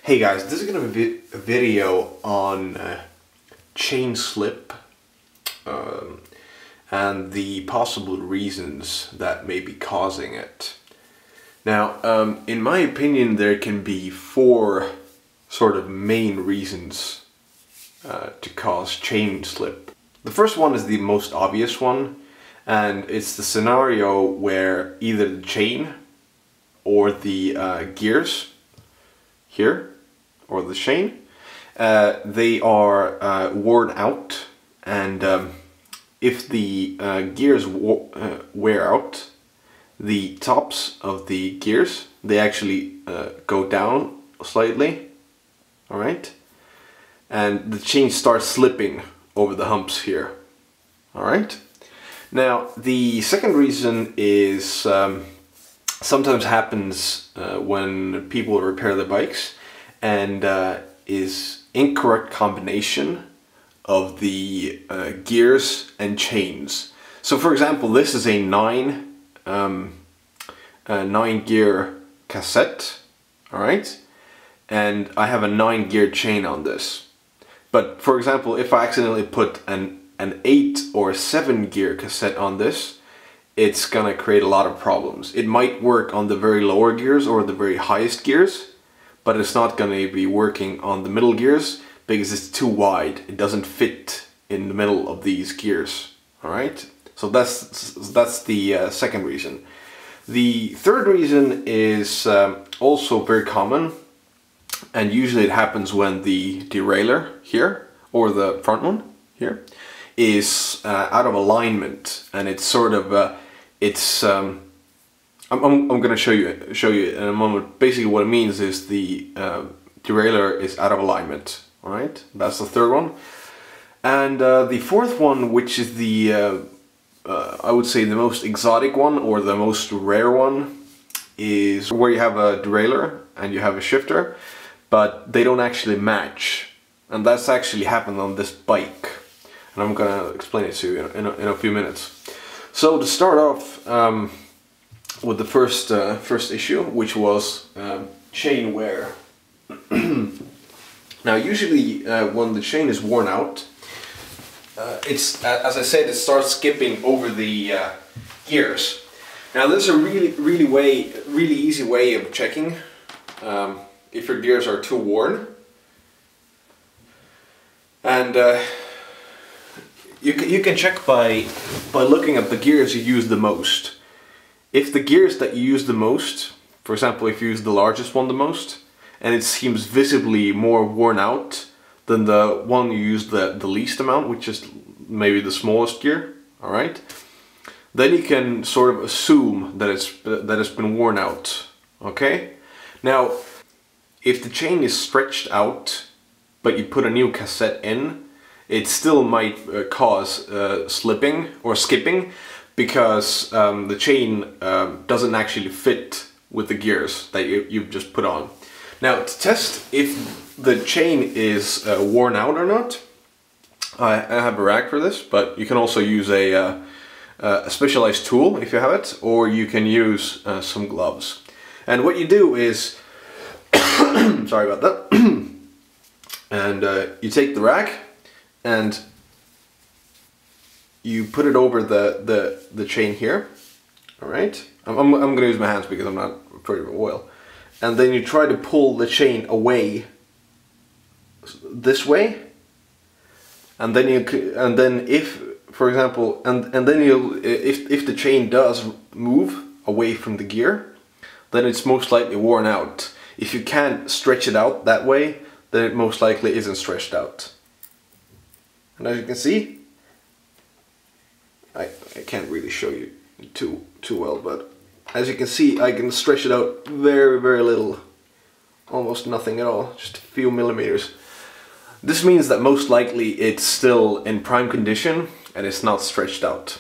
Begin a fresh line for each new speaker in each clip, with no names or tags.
Hey guys, this is going to be a video on chain slip and the possible reasons that may be causing it. Now, in my opinion, there can be four sort of main reasons to cause chain slip. The first one is the most obvious one, and it's the scenario where either the chain or the gears here, or the chain, they are worn out, and if the gears wear out, the tops of the gears, they actually go down slightly, alright? And the chain starts slipping over the humps here, alright? Now, the second reason is sometimes happens when people repair their bikes, and is incorrect combination of the gears and chains. So for example, this is a 9-gear cassette, alright? And I have a 9-gear chain on this. But for example, if I accidentally put an 8 or 7-gear cassette on this, it's gonna create a lot of problems. It might work on the very lower gears or the very highest gears, but it's not going to be working on the middle gears because it's too wide. It doesn't fit in the middle of these gears. Alright? So that's the second reason. The third reason is also very common, and usually it happens when the derailleur here, or the front one here, is out of alignment, and it's sort of I'm going to show you in a moment. Basically what it means is the derailleur is out of alignment. Alright, that's the third one. And the fourth one, which is the I would say the most exotic one, or the most rare one, is where you have a derailleur and you have a shifter, but they don't actually match. And that's actually happened on this bike, and I'm going to explain it to you in a few minutes. So to start off with the first issue, which was chain wear. Now usually when the chain is worn out, it's, as I said, it starts skipping over the gears. Now this is a really easy way of checking if your gears are too worn. And you can check by looking at the gears you use the most. If the gears that you use the most, for example, if you use the largest one the most, and it seems visibly more worn out than the one you use the least amount, which is maybe the smallest gear, alright? Then you can sort of assume that it's been worn out, okay? Now, if the chain is stretched out, but you put a new cassette in, it still might cause slipping or skipping, because the chain doesn't actually fit with the gears that you've just put on. Now, to test if the chain is worn out or not, I have a rag for this, but you can also use a specialized tool if you have it, or you can use some gloves. And what you do is, sorry about that, and you take the rag and you put it over the chain here, all right? I'm gonna use my hands because I'm not afraid of oil. And then you try to pull the chain away this way, and then if, for example, and then if the chain does move away from the gear, then it's most likely worn out. If you can't stretch it out that way, then it most likely isn't stretched out. And as you can see, I can't really show you too well, but as you can see, I can stretch it out very little, almost nothing at all, just a few millimeters. This means that most likely it's still in prime condition and it's not stretched out.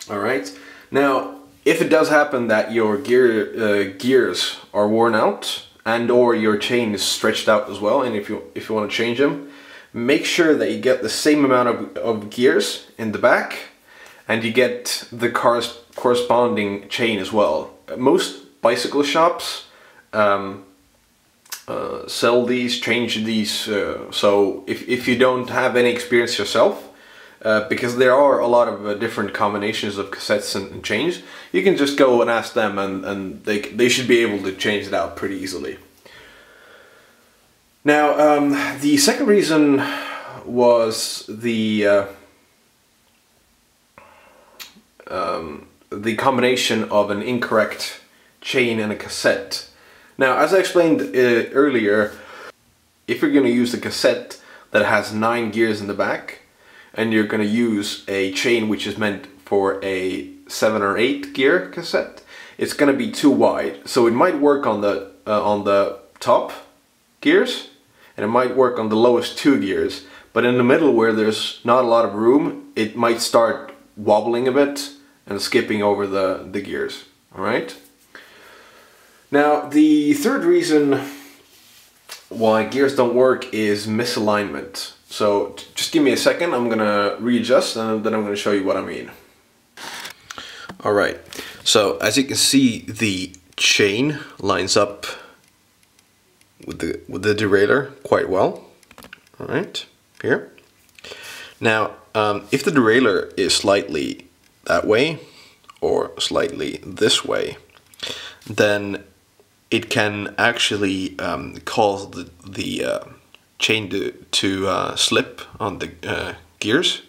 Alright, now if it does happen that your gears are worn out and or your chain is stretched out as well, and if you want to change them, make sure that you get the same amount of gears in the back, and you get the corresponding chain as well. Most bicycle shops sell these, change these. So if you don't have any experience yourself, because there are a lot of different combinations of cassettes and chains, you can just go and ask them, and they should be able to change it out pretty easily. Now, the second reason was the combination of an incorrect chain and a cassette. Now, as I explained earlier, if you're going to use a cassette that has 9 gears in the back, and you're going to use a chain which is meant for a 7 or 8 gear cassette, it's going to be too wide. So it might work on the top gears, and it might work on the lowest 2 gears, but in the middle, where there's not a lot of room, it might start wobbling a bit and skipping over the gears. All right. Now, the third reason why gears don't work is misalignment. So just give me a second, I'm gonna readjust, and then I'm gonna show you what I mean. All right, so as you can see, the chain lines up with the derailleur quite well. All right, here. Now, if the derailleur is slightly that way or slightly this way, then it can actually cause the chain to slip on the gears,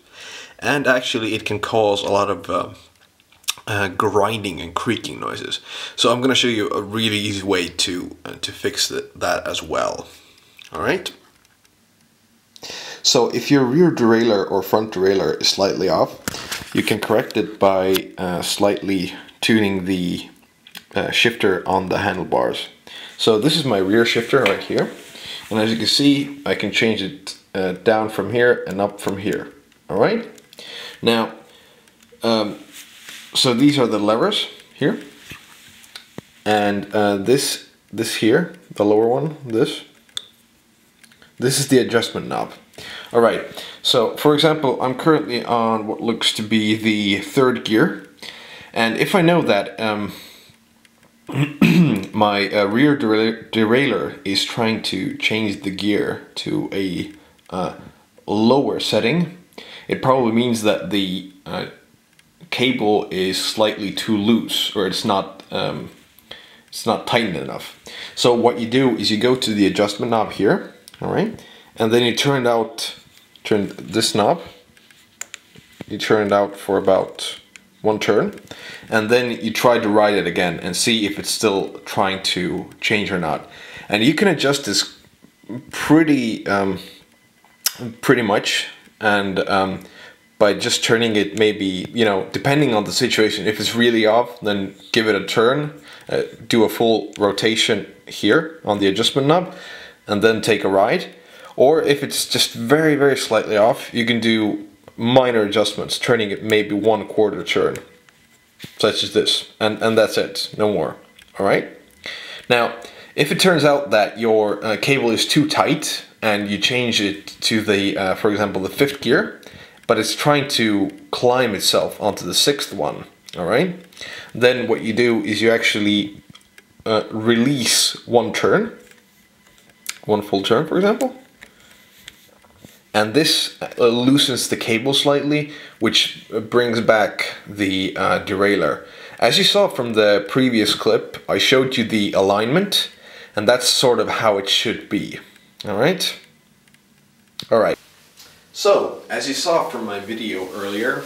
and actually it can cause a lot of grinding and creaking noises. So I'm going to show you a really easy way to fix that as well. All right. So if your rear derailleur or front derailleur is slightly off, you can correct it by slightly tuning the shifter on the handlebars. So this is my rear shifter right here, and as you can see, I can change it down from here and up from here. All right. Now, so these are the levers here, and this here, the lower one, this is the adjustment knob. All right. So, for example, I'm currently on what looks to be the 3rd gear, and if I know that my rear derailleur is trying to change the gear to a lower setting, it probably means that the cable is slightly too loose, or it's not tightened enough. So what you do is you go to the adjustment knob here, all right, and then you turn this knob, you turn it out for about 1 turn, and then you try to ride it again and see if it's still trying to change or not. And you can adjust this pretty much, and by just turning it, maybe, you know, depending on the situation, if it's really off, then give it a turn, do a full rotation here on the adjustment knob, and then take a ride. Or if it's just very, very slightly off, you can do minor adjustments, turning it maybe 1/4 turn, such as this, and that's it, no more. All right. Now, if it turns out that your cable is too tight and you change it to the, for example, the 5th gear, but it's trying to climb itself onto the 6th one, all right, then what you do is you actually release 1 turn, 1 full turn, for example. And this loosens the cable slightly, which brings back the derailleur. As you saw from the previous clip, I showed you the alignment, and that's sort of how it should be. All right? All right. So, as you saw from my video earlier,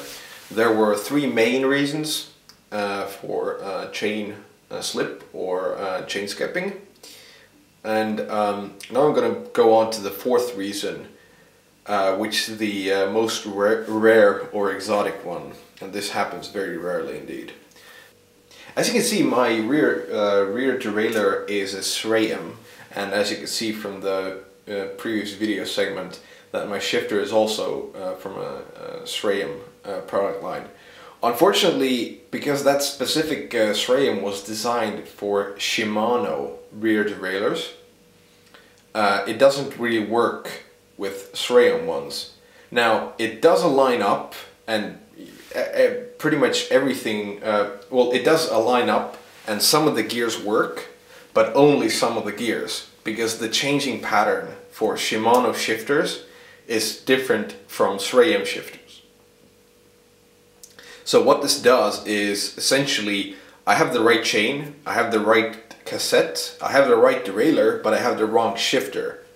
there were 3 main reasons for chain slip or chain skipping. And now I'm going to go on to the 4th reason, which is the most rare or exotic one, and this happens very rarely indeed. As you can see, my rear derailleur is a SRAM, and as you can see from the previous video segment, that my shifter is also from a SRAM product line. Unfortunately, because that specific SRAM was designed for Shimano rear derailleurs, it doesn't really work with SRAM ones. Now, it does align up, and pretty much everything, well, it does align up, and some of the gears work, but only some of the gears. because the changing pattern for Shimano shifters is different from SRAM shifters. So what this does is essentially I have the right chain, I have the right cassette, I have the right derailleur, but I have the wrong shifter